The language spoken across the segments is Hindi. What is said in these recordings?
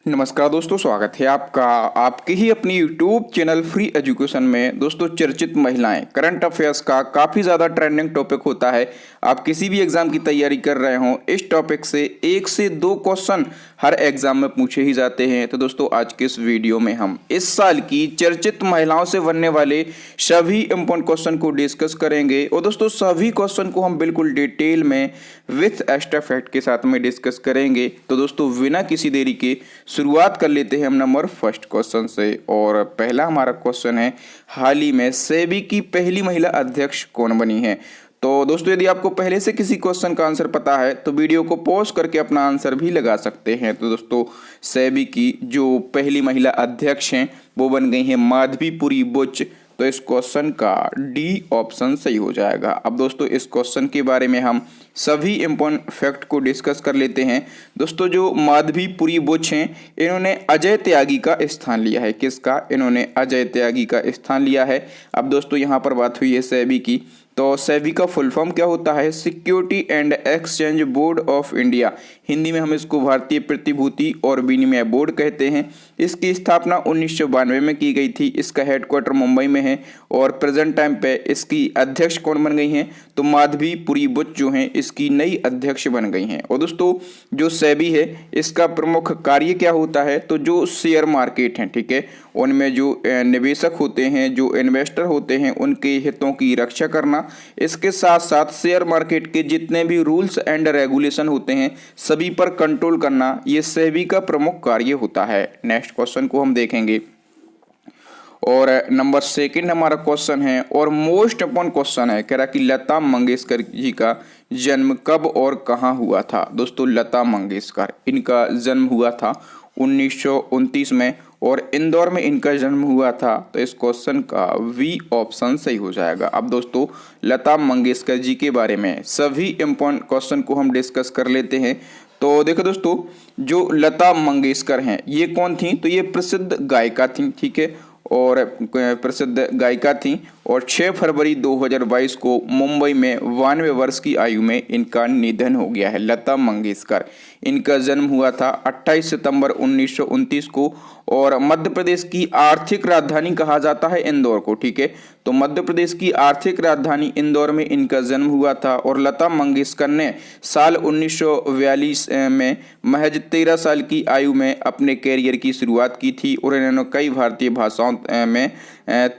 नमस्कार दोस्तों, स्वागत है आपका आपके ही अपनी यूट्यूब चैनल फ्री एजुकेशन में। दोस्तों, चर्चित महिलाएं करंट अफेयर्स का काफ़ी ज़्यादा ट्रेंडिंग टॉपिक होता है। आप किसी भी एग्जाम की तैयारी कर रहे हो, इस टॉपिक से 1 से 2 क्वेश्चन हर एग्जाम में पूछे ही जाते हैं। तो दोस्तों, आज के इस वीडियो में हम इस साल की चर्चित महिलाओं से बनने वाले सभी इंपॉर्टेंट क्वेश्चन को डिस्कस करेंगे। और दोस्तों, सभी क्वेश्चन को हम बिल्कुल डिटेल में विथ एक्स्ट्रा फैक्ट के साथ में डिस्कस करेंगे। तो दोस्तों, बिना किसी देरी के शुरुआत कर लेते हैं हम नंबर फर्स्ट क्वेश्चन से। और पहला हमारा क्वेश्चन है, हाल ही में सेबी की पहली महिला अध्यक्ष कौन बनी है। तो दोस्तों, यदि आपको पहले से किसी क्वेश्चन का आंसर पता है तो वीडियो को पॉज करके अपना आंसर भी लगा सकते हैं। तो दोस्तों, सेबी की जो पहली महिला अध्यक्ष हैं वो बन गई हैं माधवीपुरी बुच। तो इस क्वेश्चन का डी ऑप्शन सही हो जाएगा। अब दोस्तों, इस क्वेश्चन के बारे में हम सभी इंपॉर्टेंट फैक्ट को डिस्कस कर लेते हैं। दोस्तों, जो माधवीपुरी बुच हैं, इन्होंने अजय त्यागी का स्थान लिया है। किसका? इन्होंने अजय त्यागी का स्थान लिया है। अब दोस्तों, यहाँ पर बात हुई है सेबी की, तो सेबी का फुल फॉर्म क्या होता है? Security and exchange board of India. Hindi में हम इसको भारतीय प्रतिभूति और विनिमय बोर्ड कहते हैं। इसकी स्थापना 1992 में की गई थी। इसका हेडक्वार्टर मुंबई में है और प्रेजेंट टाइम पे इसकी अध्यक्ष कौन बन गई हैं? तो माधवीपुरी बुच जो हैं इसकी नई अध्यक्ष बन गई हैं। और दोस्तों, जो सेबी है इसका प्रमुख कार्य क्या होता है? तो जो शेयर मार्केट हैं, ठीक है, उनमें जो निवेशक होते हैं, जो इन्वेस्टर होते हैं, उनके हितों की रक्षा करना, इसके साथ साथ शेयर मार्केट के जितने भी रूल्स एंड रेगुलेशन होते हैं सभी पर कंट्रोल करना, ये सेबी का प्रमुख कार्य होता है। नेक्स्ट क्वेश्चन को हम देखेंगे और नंबर सेकंड हमारा क्वेश्चन है और मोस्ट इंपॉर्टेंट क्वेश्चन है। कह रहा कि लता मंगेशकर जी का जन्म कब और कहाँ हुआ था। दोस्तों, लता मंगेशकर, इनका जन्म हुआ था 1929 में और इंदौर में इनका जन्म हुआ था। तो इस क्वेश्चन का वी ऑप्शन सही हो जाएगा। अब दोस्तों, लता मंगेशकर जी के बारे में सभी इंपॉर्टेंट क्वेश्चन को हम डिस्कस कर लेते हैं। तो देखो दोस्तों, जो लता मंगेशकर हैं ये कौन थी? तो ये प्रसिद्ध गायिका थी, ठीक है, और प्रसिद्ध गायिका थी। और 6 फरवरी 2022 को मुंबई में 92 वर्ष की आयु में इनका निधन हो गया है। लता मंगेशकर, इनका जन्म हुआ था 28 सितंबर 1929 को और मध्य प्रदेश की आर्थिक राजधानी कहा जाता है इंदौर को, ठीक है। तो मध्य प्रदेश की आर्थिक राजधानी इंदौर में इनका जन्म हुआ था। और लता मंगेशकर ने साल 1942 में महज 13 साल की आयु में अपने कैरियर की शुरुआत की थी और इन्होंने कई भारतीय भाषाओं में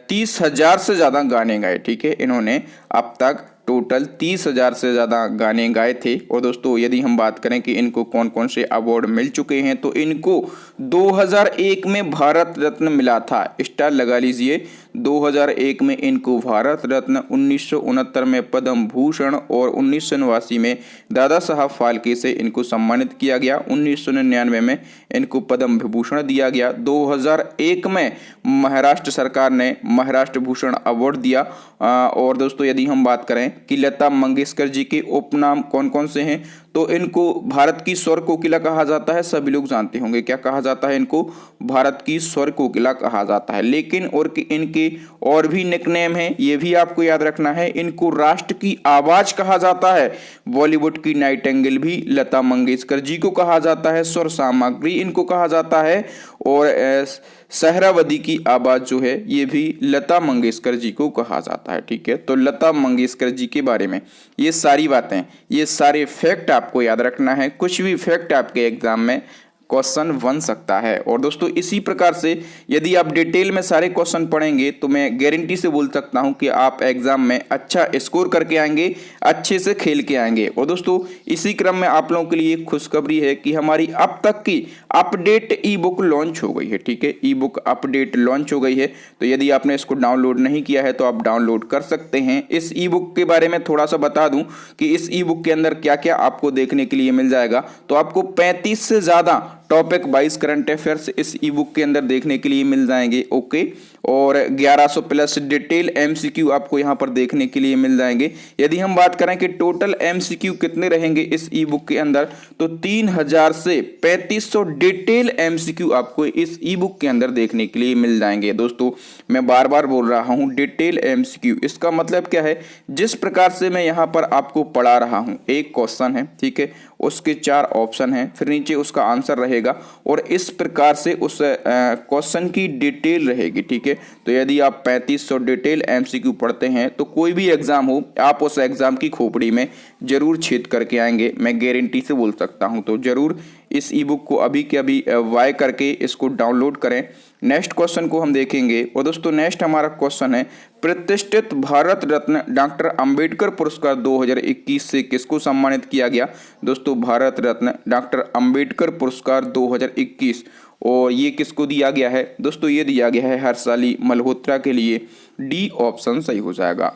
30,000 से ज़्यादा गाने गाए, ठीक है। इन्होंने अब तक टोटल 30,000 से ज़्यादा गाने गाए थे। और दोस्तों, यदि हम बात करें कि इनको कौन कौन से अवार्ड मिल चुके हैं, तो इनको 2001 में भारत रत्न मिला था। स्टार लगा लीजिए, 2001 में इनको भारत रत्न, 1969 में पद्म भूषण और 1989 में दादा साहब फाल्के से इनको सम्मानित किया गया। 1999 में इनको पद्म विभूषण दिया गया। 2001 में महाराष्ट्र सरकार ने महाराष्ट्र भूषण अवार्ड दिया। और दोस्तों, यदि हम बात करें कि लता मंगेशकर जी के उपनाम कौन कौन से हैं, तो इनको भारत की स्वर कोकिला कहा जाता है। सभी लोग जानते होंगे क्या कहा जाता है इनको? भारत की स्वर कोकिला कहा जाता है। लेकिन और इनके और भी निकनेम हैं, ये भी आपको याद रखना है। इनको राष्ट्र की आवाज कहा जाता है। बॉलीवुड की नाइटिंगेल भी लता मंगेशकर जी को कहा जाता है। स्वर सामग्री इनको कहा जाता है। और सहरावती की आवाज जो है ये भी लता मंगेशकर जी को कहा जाता है, ठीक है। तो लता मंगेशकर जी के बारे में ये सारी बातें, ये सारे फैक्ट आपको याद रखना है। कुछ भी फैक्ट आपके एग्जाम में क्वेश्चन बन सकता है। और दोस्तों, इसी प्रकार से यदि आप डिटेल में सारे क्वेश्चन पढ़ेंगे तो मैं गारंटी से बोल सकता हूं कि आप एग्जाम में अच्छा स्कोर करके आएंगे, अच्छे से खेल के आएंगे। और दोस्तों, इसी क्रम में आप लोगों के लिए खुशखबरी है कि हमारी अब तक की अपडेट ई बुक लॉन्च हो गई है, ठीक है। ई बुक अपडेट लॉन्च हो गई है। तो यदि आपने इसको डाउनलोड नहीं किया है तो आप डाउनलोड कर सकते हैं। इस ई बुक के बारे में थोड़ा सा बता दूं कि इस ई बुक के अंदर क्या क्या आपको देखने के लिए मिल जाएगा। तो आपको 35 से ज़्यादा टॉपिक 22 करंट अफेयर्स इस ई बुक के अंदर देखने के लिए मिल जाएंगे, ओके। और 1100 प्लस डिटेल एमसीक्यू आपको यहाँ पर देखने के लिए मिल जाएंगे। यदि हम बात करें कि टोटल एमसीक्यू कितने रहेंगे इस ई बुक के अंदर, तो 3000 से 3500 डिटेल एमसीक्यू आपको इस ई बुक के अंदर देखने के लिए मिल जाएंगे। दोस्तों, मैं बार बार बोल रहा हूँ डिटेल एमसीक्यू, इसका मतलब क्या है? जिस प्रकार से मैं यहाँ पर आपको पढ़ा रहा हूँ, एक क्वेश्चन है, ठीक है, उसके 4 ऑप्शन हैं, फिर नीचे उसका आंसर रहेगा और इस प्रकार से उस क्वेश्चन की डिटेल रहेगी। ठीक है, तो यदि आप 3500 डिटेल एमसीक्यू पढ़ते हैं तो कोई भी एग्जाम हो आप उस एग्जाम की खोपड़ी में जरूर छेद करके आएंगे, मैं गारंटी से बोल सकता हूं। तो जरूर इस ई बुक को अभी के अभी बाय करके इसको डाउनलोड करें। नेक्स्ट क्वेश्चन को हम देखेंगे और दोस्तों नेक्स्ट हमारा क्वेश्चन है, प्रतिष्ठित भारत रत्न डॉक्टर अंबेडकर पुरस्कार 2021 से किसको सम्मानित किया गया। दोस्तों भारत रत्न डॉक्टर अंबेडकर पुरस्कार 2021 और ये किसको दिया गया है। दोस्तों ये दिया गया है हर्षाली मल्होत्रा के लिए, डी ऑप्शन सही हो जाएगा।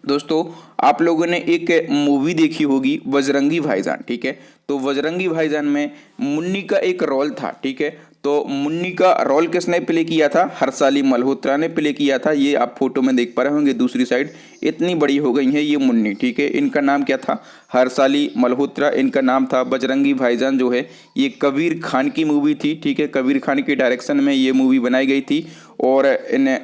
दोस्तों आप लोगों ने एक मूवी देखी होगी बजरंगी भाईजान। ठीक है, तो बजरंगी भाईजान में मुन्नी का एक रोल था। ठीक है, तो मुन्नी का रोल किसने प्ले किया था, हर्षाली मल्होत्रा ने प्ले किया था। ये आप फोटो में देख पा रहे होंगे, दूसरी साइड इतनी बड़ी हो गई है ये मुन्नी। ठीक है, इनका नाम क्या था, हर्षाली मल्होत्रा इनका नाम था। बजरंगी भाईजान जो है ये कबीर खान की मूवी थी। ठीक है, कबीर खान के डायरेक्शन में ये मूवी बनाई गई थी और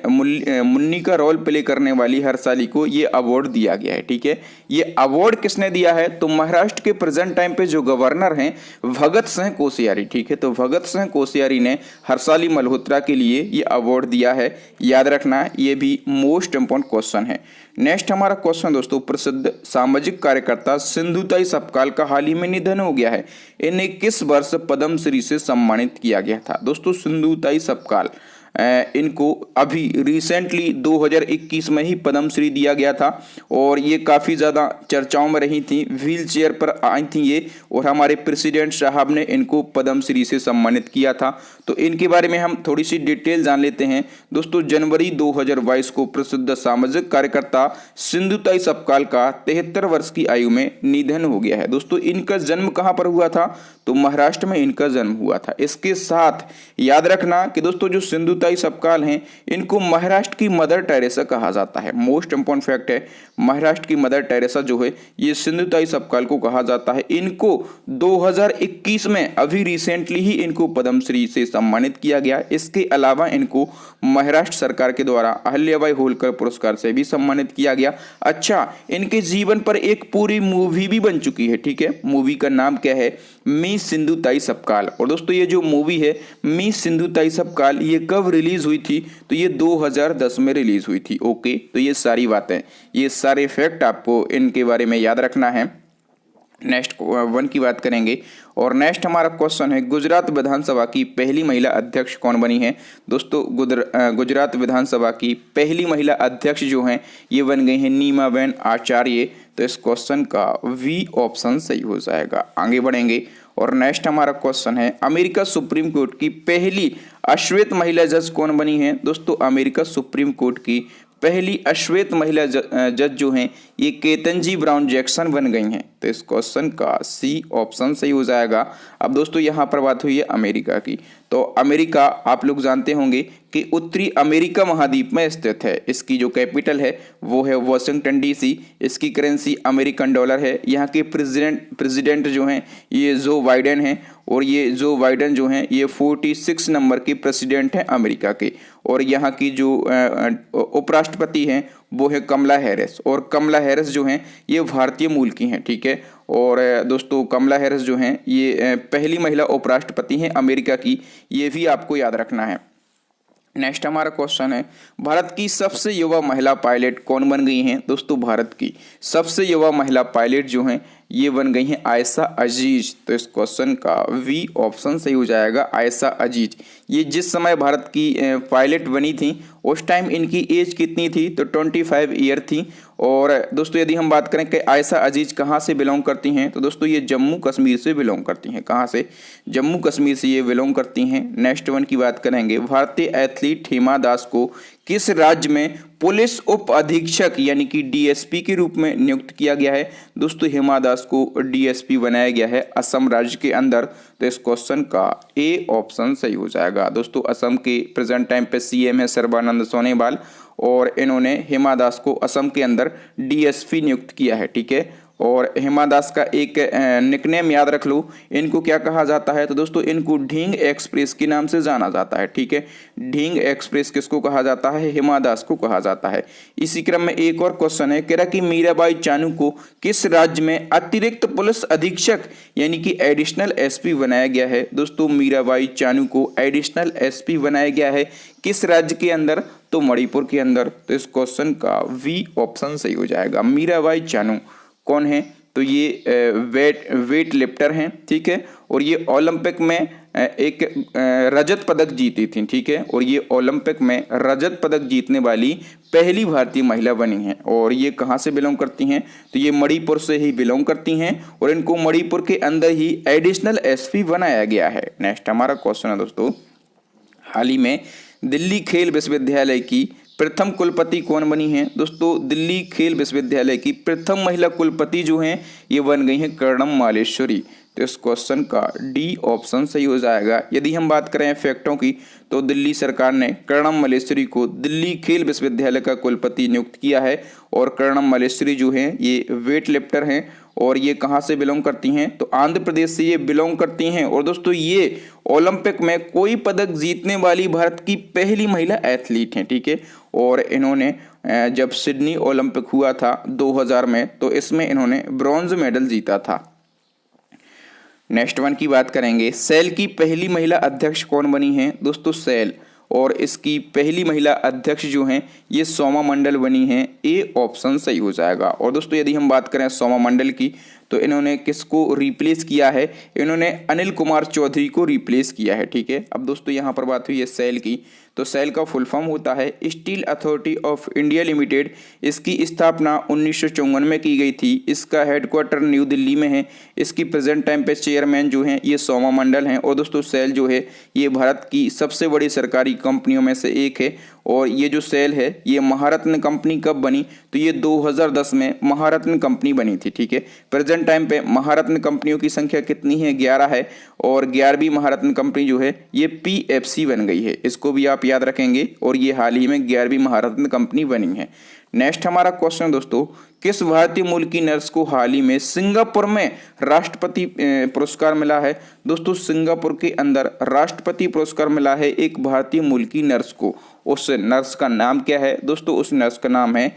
मुन्नी का रोल प्ले करने वाली हर्षाली को ये अवार्ड दिया गया है। ठीक है, ये अवार्ड किसने दिया है, तो महाराष्ट्र के प्रेजेंट टाइम पे जो गवर्नर हैं भगत सिंह कोश्यारी। ठीक है, तो भगत सिंह कोश्यारी ने हर्षाली मल्होत्रा के लिए ये अवार्ड दिया है, याद रखना ये भी मोस्ट इंपॉर्टेंट क्वेश्चन है। नेक्स्ट हमारा क्वेश्चन दोस्तों, प्रसिद्ध सामाजिक कार्यकर्ता सिंधुताई सपकाल का हाल ही में निधन हो गया है, इन्हें किस वर्ष पद्मश्री से सम्मानित किया गया था। दोस्तों सिंधुताई सपकाल इनको अभी रिसेंटली 2021 में ही पद्मश्री दिया गया था और ये काफ़ी ज़्यादा चर्चाओं में रही थी, व्हील चेयर पर आई थी ये और हमारे प्रेसिडेंट साहब ने इनको पद्मश्री से सम्मानित किया था। तो इनके बारे में हम थोड़ी सी डिटेल जान लेते हैं। दोस्तों जनवरी 2022 को प्रसिद्ध सामाजिक कार्यकर्ता सिंधुताई सपकाल का 73 वर्ष की आयु में निधन हो गया है। दोस्तों इनका जन्म कहाँ पर हुआ था, तो महाराष्ट्र में इनका जन्म हुआ था। इसके साथ याद रखना कि दोस्तों जो सिंधुताई सपकाल हैं इनको महाराष्ट्र की मदर टेरेसा कहा जाता है। मोस्ट इंपॉर्टेंट फैक्ट है, महाराष्ट्र की मदर टेरेसा जो है ये सिंधुताई सपकाल को कहा जाता है। इनको 2021 में अभी रिसेंटली ही इनको पद्मश्री से सम्मानित किया गया। इसके अलावा इनको महाराष्ट्र सरकार के द्वारा अहिल्याबाई होलकर पुरस्कार से भी सम्मानित किया गया। अच्छा, इनके जीवन पर एक पूरी मूवी भी बन चुकी है। ठीक है, मूवी का नाम क्या है, मी सिंधुताई सपकाल। और दोस्तों ये जो मूवी है मी सिंधुताई सपकाल ये कब रिलीज हुई थी, तो ये 2010 में रिलीज हुई थी। ओके, तो ये सारी बातें, ये सारे फैक्ट आपको इनके बारे में याद रखना है। नेक्स्ट वन की बात करेंगे और नेक्स्ट हमारा क्वेश्चन है, गुजरात विधानसभा की पहली महिला अध्यक्ष कौन बनी है। दोस्तों गुजरात विधानसभा की पहली महिला अध्यक्ष जो हैं ये बन गई हैं नीमाबेन आचार्य। तो इस क्वेश्चन का वी ऑप्शन सही हो जाएगा। आगे बढ़ेंगे और नेक्स्ट हमारा क्वेश्चन है, अमेरिका सुप्रीम कोर्ट की पहली अश्वेत महिला जज कौन बनी है। दोस्तों अमेरिका सुप्रीम कोर्ट की पहली अश्वेत महिला जज जो हैं ये केतनजी ब्राउन जैक्सन बन गई हैं। तो इस क्वेश्चन का सी ऑप्शन सही हो जाएगा। अब दोस्तों यहाँ पर बात हुई है अमेरिका की, तो अमेरिका आप लोग जानते होंगे कि उत्तरी अमेरिका महाद्वीप में स्थित है। इसकी जो कैपिटल है वो है वाशिंगटन डीसी। इसकी करेंसी अमेरिकन डॉलर है। यहाँ के प्रेसिडेंट जो हैं ये जो बाइडेन हैं और ये जो बाइडेन जो हैं ये 46 नंबर के प्रेसिडेंट हैं अमेरिका के। और यहाँ की जो उपराष्ट्रपति हैं वो है कमला हैरिस। और कमला हैरिस जो हैं ये भारतीय मूल की हैं। ठीक है, और दोस्तों कमला हैरिस जो हैं ये पहली महिला उपराष्ट्रपति हैं अमेरिका की, ये भी आपको याद रखना है। नेक्स्ट हमारा क्वेश्चन है, भारत की सबसे युवा महिला पायलट कौन बन गई हैं। दोस्तों भारत की सबसे युवा महिला पायलट जो हैं ये बन गई हैं आयशा अजीज। तो इस क्वेश्चन का वी ऑप्शन सही हो जाएगा, आयशा अजीज। ये जिस समय भारत की पायलट बनी थी उस टाइम इनकी एज कितनी थी, तो 25 ईयर थी। और दोस्तों यदि हम बात करें कि आयशा अजीज कहाँ से बिलोंग करती हैं, तो दोस्तों ये जम्मू कश्मीर से बिलोंग करती हैं। कहाँ से, जम्मू कश्मीर से ये बिलोंग करती हैं। नेक्स्ट वन की बात करेंगे, भारतीय एथलीट हिमा दास को किस राज्य में पुलिस उप अधीक्षक यानी कि डीएसपी के रूप में नियुक्त किया गया है। दोस्तों हिमा दास को डीएसपी बनाया गया है असम राज्य के अंदर। तो इस क्वेश्चन का ए ऑप्शन सही हो जाएगा। दोस्तों असम के प्रेजेंट टाइम पे सीएम है सर्बानंद सोनोवाल और इन्होंने हिमा दास को असम के अंदर डीएसपी नियुक्त किया है। ठीक है, और हिमा दास का एक निकनेम याद रख लो, इनको क्या कहा जाता है, तो दोस्तों इनको ढींग एक्सप्रेस के नाम से जाना जाता है। ठीक है, ढींग एक्सप्रेस किसको कहा जाता है, हिमा दास को कहा जाता है। इसी क्रम में एक और क्वेश्चन है, कह रहा कि मीराबाई चानू को किस राज्य में अतिरिक्त पुलिस अधीक्षक यानी कि एडिशनल एसपी बनाया गया है। दोस्तों मीराबाई चानू को एडिशनल एसपी बनाया गया है किस राज्य के अंदर, तो मणिपुर के अंदर। तो इस क्वेश्चन का वी ऑप्शन सही हो जाएगा। मीराबाई चानू कौन है, तो ये वेट लिफ्टर हैं। ठीक है, और ये ओलंपिक में एक रजत पदक जीती थी। ठीक है, और ये ओलंपिक में रजत पदक जीतने वाली पहली भारतीय महिला बनी हैं। और ये कहाँ से बिलोंग करती हैं, तो ये मणिपुर से ही बिलोंग करती हैं और इनको मणिपुर के अंदर ही एडिशनल एसपी बनाया गया है। नेक्स्ट हमारा क्वेश्चन है दोस्तों, हाल ही में दिल्ली खेल विश्वविद्यालय की प्रथम कुलपति कौन बनी है। दोस्तों दिल्ली खेल विश्वविद्यालय की प्रथम महिला कुलपति जो हैं ये बन गई हैं कर्णम मालेश्वरी। तो इस क्वेश्चन का डी ऑप्शन सही हो जाएगा। यदि हम बात करें फैक्टों की, तो दिल्ली सरकार ने कर्णम मालेश्वरी को दिल्ली खेल विश्वविद्यालय का कुलपति नियुक्त किया है। और कर्णम मालेश्वरी जो हैं ये वेट लिफ्टर हैं और ये कहाँ से बिलोंग करती हैं, तो आंध्र प्रदेश से ये बिलोंग करती हैं। और दोस्तों ये ओलंपिक में कोई पदक जीतने वाली भारत की पहली महिला एथलीट हैं। ठीक है, और इन्होंने जब सिडनी ओलंपिक हुआ था 2000 में, तो इसमें इन्होंने ब्रॉन्ज मेडल जीता था। नेक्स्ट वन की बात करेंगे, सेल की पहली महिला अध्यक्ष कौन बनी है। दोस्तों सेल और इसकी पहली महिला अध्यक्ष जो हैं ये सोमा मंडल बनी हैं। ए ऑप्शन सही हो जाएगा। और दोस्तों यदि हम बात करें सोमा मंडल की, तो इन्होंने किसको रिप्लेस किया है, इन्होंने अनिल कुमार चौधरी को रिप्लेस किया है। ठीक है, अब दोस्तों यहाँ पर बात हुई है सेल की, तो सेल का फुल फॉर्म होता है steel authority of India limited. इसकी स्थापना 1954 में की गई थी। इसका हेडक्वार्टर न्यू दिल्ली में है। इसकी प्रेजेंट टाइम पे चेयरमैन जो हैं ये सोमा मंडल हैं। और दोस्तों सेल जो है ये भारत की सबसे बड़ी सरकारी कंपनियों में से एक है। और ये जो सेल है ये महारत्न कंपनी कब बनी, तो ये 2010 में महारत्न कंपनी बनी थी। ठीक है, प्रेजेंट टाइम पे महारत्न कंपनियों की संख्या कितनी है, 11 है। और 11वीं महारत्न कंपनी जो है ये पीएफसी बन गई है, इसको भी आप याद रखेंगे। और ये हाल ही में 11वीं महारत्न कंपनी बनी है। नेक्स्ट हमारा क्वेश्चन दोस्तों, किस भारतीय मूल की नर्स को हाल ही में सिंगापुर में राष्ट्रपति पुरस्कार मिला है। दोस्तों सिंगापुर के अंदर राष्ट्रपति पुरस्कार मिला है एक भारतीय मूल की नर्स को। उस नर्स का नाम क्या है, दोस्तों उस नर्स का नाम है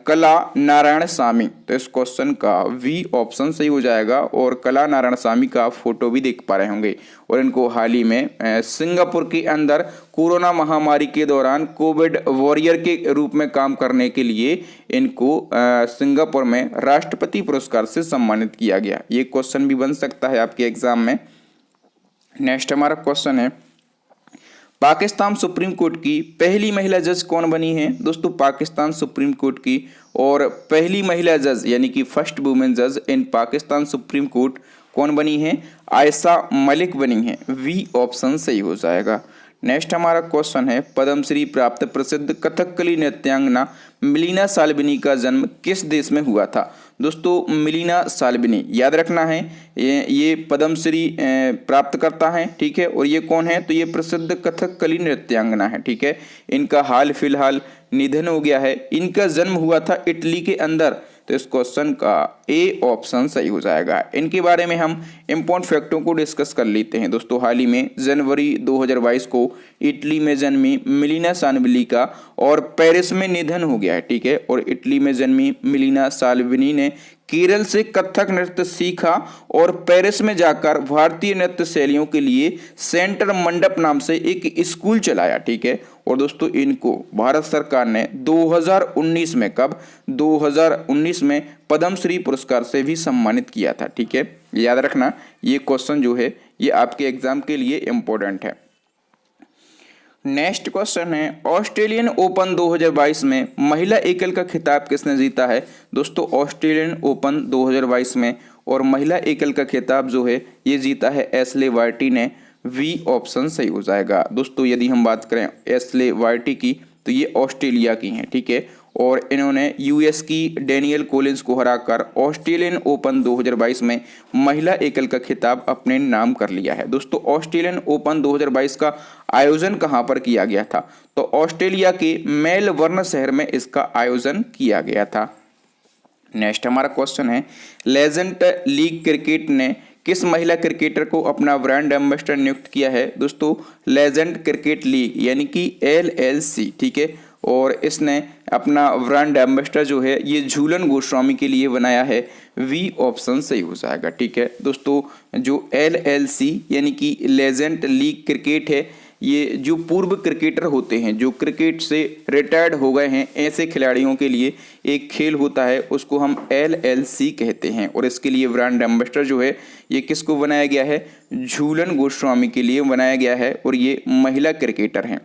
कला नारायण स्वामी। तो इस क्वेश्चन का वी ऑप्शन सही हो जाएगा। और कला नारायण स्वामी का फोटो भी देख पा रहे होंगे। और इनको हाल ही में सिंगापुर के अंदर कोरोना महामारी के दौरान कोविड वॉरियर के रूप में काम करने के लिए इनको सिंगापुर में राष्ट्रपति पुरस्कार से सम्मानित किया गया। ये क्वेश्चन भी बन सकता है आपके एग्जाम में। नेक्स्ट हमारा क्वेश्चन है, पाकिस्तान सुप्रीम कोर्ट की पहली महिला जज कौन बनी है। दोस्तों पाकिस्तान सुप्रीम कोर्ट की और पहली महिला जज यानी कि फर्स्ट वुमेन जज इन पाकिस्तान सुप्रीम कोर्ट कौन बनी है, आयशा मलिक बनी है। वी ऑप्शन सही हो जाएगा। नेक्स्ट हमारा क्वेश्चन है, पद्मश्री प्राप्त प्रसिद्ध कथकली नृत्यांगना मिलीना साल्विनी का जन्म किस देश में हुआ था। दोस्तों मिलीना साल्विनी याद रखना है, ये पद्मश्री प्राप्त करता है। ठीक है, और ये कौन है, तो ये प्रसिद्ध कथकली नृत्यांगना है। ठीक है, इनका हाल फिलहाल निधन हो गया है। इनका जन्म हुआ था इटली के अंदर। तो इस क्वेश्चन का ए ऑप्शन सही हो जाएगा। इनके बारे में हम इम्पोर्टेंट फैक्टों को डिस्कस कर लेते हैं। दोस्तों हाल ही में जनवरी 2022 को इटली में जन्मी मिलीना साल्विनी का और पेरिस में निधन हो गया है। ठीक है, और इटली में जन्मी मिलीना साल्विनी ने केरल से कथक नृत्य सीखा और पेरिस में जाकर भारतीय नृत्य शैलियों के लिए सेंटर मंडप नाम से एक स्कूल चलाया। ठीक है, और दोस्तों इनको भारत सरकार ने 2019 में, कब 2019 में पद्मश्री पुरस्कार से भी सम्मानित किया था। ठीक है, याद रखना ये क्वेश्चन जो है ये आपके एग्जाम के लिए इम्पोर्टेंट है। नेक्स्ट क्वेश्चन है, ऑस्ट्रेलियन ओपन 2022 में महिला एकल का खिताब किसने जीता है। दोस्तों ऑस्ट्रेलियन ओपन 2022 में और महिला एकल का खिताब जो है ये जीता है एशले वार्टी ने। वी ऑप्शन सही हो जाएगा। दोस्तों यदि हम बात करें एशले वार्टी की, तो ये ऑस्ट्रेलिया की हैं। ठीक है, और इन्होंने यूएस की डेनियल कोलिंस को हराकर ऑस्ट्रेलियन ओपन 2022 में महिला एकल का खिताब अपने नाम कर लिया है। दोस्तों ऑस्ट्रेलियन ओपन 2022 का आयोजन कहां पर किया गया था, तो ऑस्ट्रेलिया के मेलबर्न शहर में इसका आयोजन किया गया था। नेक्स्ट हमारा क्वेश्चन है, लेजेंड लीग क्रिकेट ने किस महिला क्रिकेटर को अपना ब्रांड एम्बेसडर नियुक्त किया है? दोस्तों लेजेंड क्रिकेट लीग यानी कि LLC, ठीक है, और इसने अपना ब्रांड एम्बेसडर जो है ये झूलन गोस्वामी के लिए बनाया है। वी ऑप्शन सही हो जाएगा, ठीक है। दोस्तों जो LLC यानी कि लेजेंड लीग क्रिकेट है, ये जो पूर्व क्रिकेटर होते हैं, जो क्रिकेट से रिटायर्ड हो गए हैं, ऐसे खिलाड़ियों के लिए एक खेल होता है, उसको हम LLC कहते हैं। और इसके लिए ब्रांड एम्बेसडर जो है ये किसको बनाया गया है? झूलन गोस्वामी के लिए बनाया गया है, और ये महिला क्रिकेटर हैं।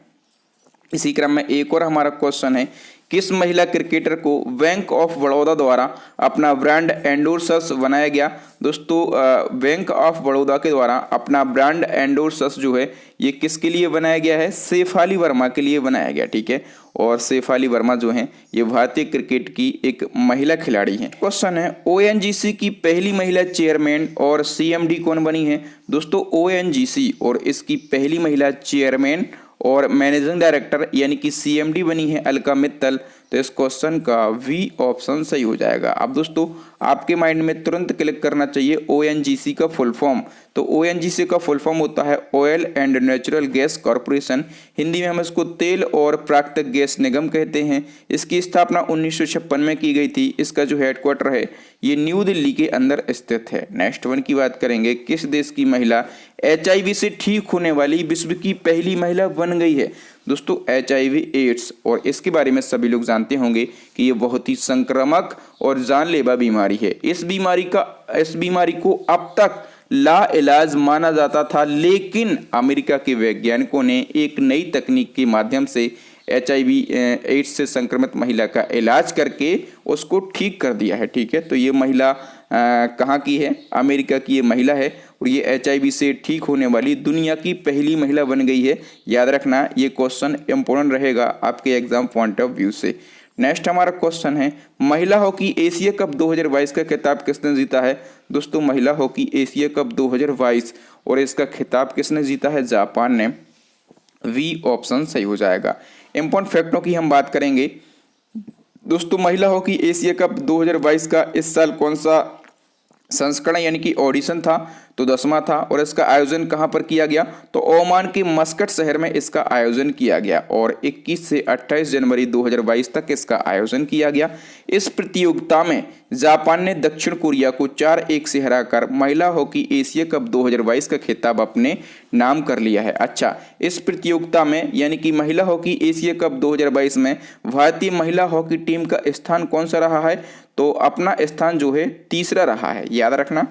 इसी क्रम में एक और हमारा क्वेश्चन है, किस महिला क्रिकेटर को बैंक ऑफ बड़ौदा द्वारा अपना ब्रांड एंडोर्सर्स बनाया गया? दोस्तों बैंक ऑफ बड़ौदा के द्वारा अपना ब्रांड एंडोर्सर्स जो है ये किसके लिए बनाया गया है? शेफाली वर्मा के लिए बनाया गया, ठीक है। और शेफाली वर्मा जो हैं ये भारतीय क्रिकेट की एक महिला खिलाड़ी हैं। क्वेश्चन है, ONGC की पहली महिला चेयरमैन और CMD कौन बनी है? दोस्तों ONGC और इसकी पहली महिला चेयरमैन और मैनेजिंग डायरेक्टर यानी कि CMD बनी है अलका मित्तल। तो इस क्वेश्चन का वी ऑप्शन सही हो जाएगा। अब दोस्तों आपके माइंड में तुरंत क्लिक करना चाहिए ONGC का फुल फॉर्म। तो ONGC का फुल फॉर्म होता है oil and natural gas corporation, Hindi में हम इसको तेल और प्राकृतिक गैस निगम कहते हैं। इसकी स्थापना 1956 में की गई थी। इसका जो हेडक्वार्टर है ये न्यू दिल्ली के अंदर स्थित है। नेक्स्ट वन की बात करेंगे, किस देश की महिला HIV से ठीक होने वाली विश्व की पहली महिला बन गई है? दोस्तों HIV एड्स, और इसके बारे में सभी लोग जानते होंगे कि ये बहुत ही संक्रामक और जानलेवा बीमारी है। इस बीमारी को अब तक लाइलाज माना जाता था, लेकिन अमेरिका के वैज्ञानिकों ने एक नई तकनीक के माध्यम से HIV एड्स से संक्रमित महिला का इलाज करके उसको ठीक कर दिया है, ठीक है। तो ये महिला कहाँ की है? अमेरिका की ये महिला है, और ये HIV से ठीक होने वाली दुनिया की पहली महिला बन गई है। याद रखना ये क्वेश्चन इंपॉर्टेंट रहेगा आपके एग्जाम पॉइंट ऑफ व्यू से। नेक्स्ट हमारा क्वेश्चन है, महिला हॉकी एशिया कप 2022 का खिताब किसने जीता है? दोस्तों महिला हॉकी एशिया कप 2022 और इसका खिताब किसने जीता है? जापान ने। वी ऑप्शन सही हो जाएगा। इंपॉर्टेंट फैक्टों की हम बात करेंगे। दोस्तों महिला हॉकी एशिया कप 2022 का इस साल कौन सा संस्करण यानी कि ऑडिशन था? तो 10वां था। और इसका आयोजन कहां पर किया गया? तो ओमान के मस्कट शहर में इसका आयोजन किया गया, और 21 से 28 जनवरी 2022 तक इसका आयोजन किया गया। इस प्रतियोगिता में जापान ने दक्षिण कोरिया को 4-1 से हराकर महिला हॉकी एशिया कप 2022 का खिताब अपने नाम कर लिया है। अच्छा, इस प्रतियोगिता में यानी कि महिला हॉकी एशिया कप 2022 में भारतीय महिला हॉकी टीम का स्थान कौन सा रहा है? तो अपना स्थान जो है तीसरा रहा है, याद रखना।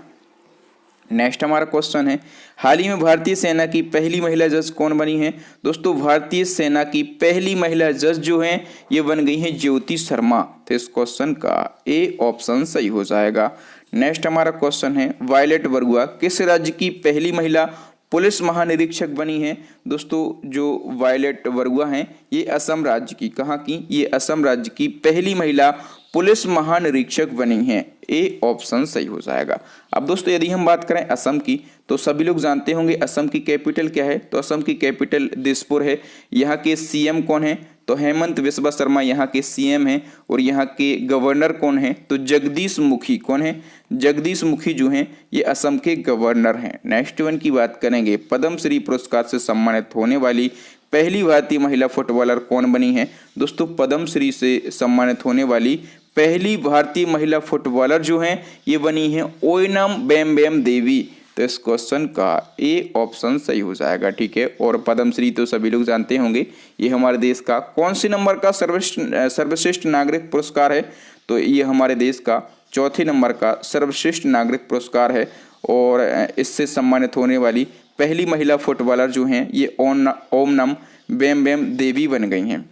नेक्स्ट हमारा क्वेश्चन है, हाल ही में भारतीय सेना की पहली महिला जज कौन बनी है? दोस्तों भारतीय सेना की पहली महिला जज जो हैं ये बन गई हैं ज्योति शर्मा। तो इस क्वेश्चन का ए ऑप्शन सही हो जाएगा। नेक्स्ट हमारा क्वेश्चन है, वायलेट बरुआ किस राज्य की पहली महिला पुलिस महानिरीक्षक बनी है? दोस्तों जो वायलेट बरुआ हैं ये असम राज्य की, कहाँ की? ये असम राज्य की पहली महिला पुलिस महानिरीक्षक बनी हैं। ए ऑप्शन सही हो जाएगा। अब दोस्तों यदि हम बात करें असम की, तो सभी लोग जानते होंगे असम की कैपिटल क्या है? तो असम की कैपिटल दिसपुर है। यहाँ के CM कौन है? तो हेमंत बिस्वा शर्मा यहाँ के CM हैं। और यहाँ के गवर्नर कौन है? तो जगदीश मुखी। कौन है? जगदीश मुखी जो हैं ये असम के गवर्नर हैं। नेक्स्ट वन की बात करेंगे, पद्मश्री पुरस्कार से सम्मानित होने वाली पहली भारतीय महिला फुटबॉलर कौन बनी है? दोस्तों पद्मश्री से सम्मानित होने वाली पहली भारतीय महिला फुटबॉलर जो हैं ये बनी है ओयनम बेम्बेम देवी। तो इस क्वेश्चन का ए ऑप्शन सही हो जाएगा, ठीक है। और पद्मश्री तो सभी लोग जानते होंगे ये हमारे देश का कौन से नंबर का सर्वश्रेष्ठ नागरिक पुरस्कार है? तो ये हमारे देश का चौथे नंबर का सर्वश्रेष्ठ नागरिक पुरस्कार है। और इससे सम्मानित होने वाली पहली महिला फुटबॉलर जो हैं ये ओमनम बेम्बेम देवी बन गई हैं।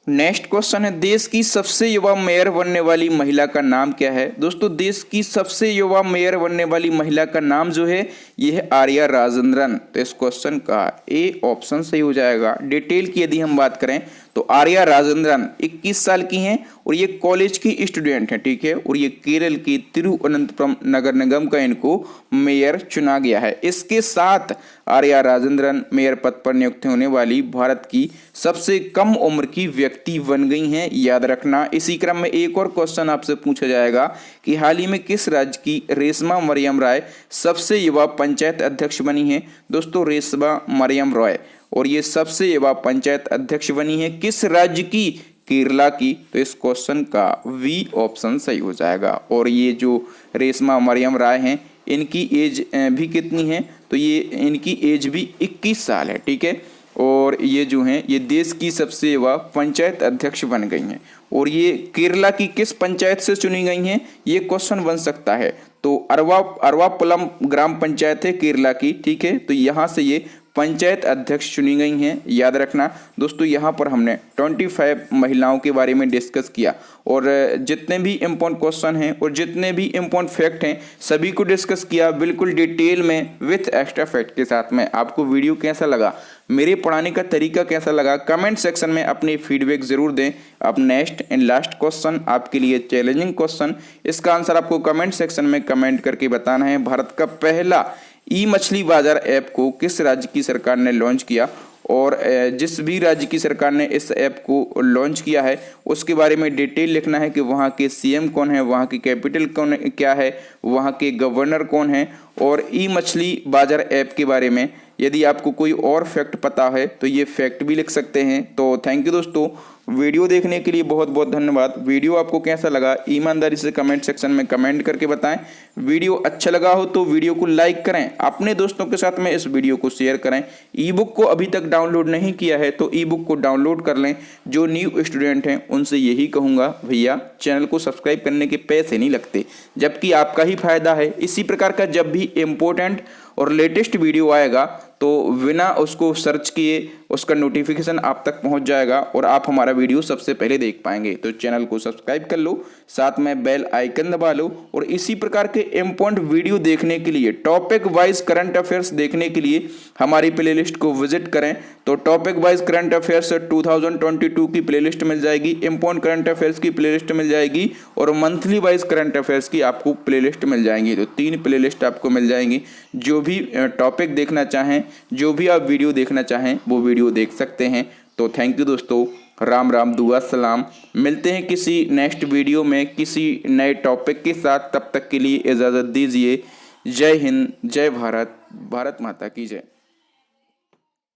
नेक्स्ट क्वेश्चन है, देश की सबसे युवा मेयर बनने वाली महिला का नाम क्या है? दोस्तों देश की सबसे युवा मेयर बनने वाली महिला का नाम जो है ये है आर्या राजेंद्रन। तो इस क्वेश्चन का ए ऑप्शन सही हो जाएगा। डिटेल की यदि हम बात करें तो आर्या राजेंद्रन 21 साल की हैं और ये कॉलेज की स्टूडेंट हैं, ठीक है। और ये केरल के तिरुवनंतपुरम नगर निगम का इनको मेयर चुना गया है। इसके साथ आर्या राजेंद्रन मेयर पद पर नियुक्त होने वाली भारत की सबसे कम उम्र की व्यक्ति बन गई हैं, याद रखना। इसी क्रम में एक और क्वेश्चन आपसे पूछा जाएगा कि हाल ही में किस राज्य की रेशमा मरियम राय सबसे युवा पंचायत अध्यक्ष बनी है। दोस्तों रेशमा मरियम राय, और ये सबसे युवा पंचायत अध्यक्ष बनी है किस राज्य की? केरला की। तो इस क्वेश्चन का वी ऑप्शन सही हो जाएगा। और ये जो रेशमा मरियम राय हैं इनकी एज भी कितनी है? तो ये इनकी एज भी 21 साल है, ठीक है। और ये जो हैं ये देश की सबसे युवा पंचायत अध्यक्ष बन गई हैं। और ये केरला की किस पंचायत से चुनी गई हैं? ये क्वेश्चन बन सकता है। तो अरवापुलम ग्राम पंचायत है केरला की, ठीक है। तो यहाँ से ये पंचायत अध्यक्ष चुनी गई हैं, याद रखना। दोस्तों यहाँ पर हमने 25 महिलाओं के बारे में डिस्कस किया और जितने भी इम्पोर्टेंट क्वेश्चन हैं और जितने भी इम्पोर्टेंट फैक्ट हैं सभी को डिस्कस किया बिल्कुल डिटेल में विथ एक्स्ट्रा फैक्ट के साथ में। आपको वीडियो कैसा लगा, मेरे पढ़ाने का तरीका कैसा लगा, कमेंट सेक्शन में अपने फीडबैक जरूर दें। अब नेक्स्ट एंड लास्ट क्वेश्चन आपके लिए चैलेंजिंग क्वेश्चन, इसका आंसर आपको कमेंट सेक्शन में कमेंट करके बताना है। भारत का पहला ई मछली बाजार ऐप को किस राज्य की सरकार ने लॉन्च किया? और जिस भी राज्य की सरकार ने इस ऐप को लॉन्च किया है उसके बारे में डिटेल लिखना है कि वहाँ के सीएम कौन है, वहाँ की कैपिटल कौन क्या है, वहाँ के गवर्नर कौन है। और ई मछली बाजार ऐप के बारे में यदि आपको कोई और फैक्ट पता है तो ये फैक्ट भी लिख सकते हैं। तो थैंक यू दोस्तों, वीडियो देखने के लिए बहुत बहुत धन्यवाद। वीडियो आपको कैसा लगा ईमानदारी से कमेंट सेक्शन में कमेंट करके बताएं। वीडियो अच्छा लगा हो तो वीडियो को लाइक करें, अपने दोस्तों के साथ में इस वीडियो को शेयर करें। ई बुक को अभी तक डाउनलोड नहीं किया है तो ई बुक को डाउनलोड कर लें। जो न्यू स्टूडेंट हैं उनसे यही कहूँगा, भैया चैनल को सब्सक्राइब करने के पैसे नहीं लगते, जबकि आपका ही फायदा है। इसी प्रकार का जब भी इम्पोर्टेंट और लेटेस्ट वीडियो आएगा तो बिना उसको सर्च किए उसका नोटिफिकेशन आप तक पहुंच जाएगा और आप हमारा वीडियो सबसे पहले देख पाएंगे। तो चैनल को सब्सक्राइब कर लो, साथ में बेल आइकन दबा लो। और इसी प्रकार के इम्पोर्टेंट वीडियो देखने के लिए, टॉपिक वाइज करंट अफेयर्स देखने के लिए हमारी प्लेलिस्ट को विजिट करें। तो टॉपिक वाइज करंट अफेयर्स 2022 की प्लेलिस्ट मिल जाएगी, इम्पोर्टेंट करंट अफेयर्स की प्लेलिस्ट मिल जाएगी और मंथली वाइज करंट अफेयर्स की आपको प्लेलिस्ट मिल जाएंगी। तो 3 प्लेलिस्ट आपको मिल जाएंगी। जो भी टॉपिक देखना चाहें, जो भी आप वीडियो देखना चाहें वो वीडियो देख सकते हैं। तो थैंक यू दोस्तों, राम राम, दुआ सलाम। मिलते हैं किसी नेक्स्ट वीडियो में किसी नए टॉपिक के साथ। तब तक के लिए इजाज़त दीजिए। जय हिंद, जय भारत, भारत माता की जय।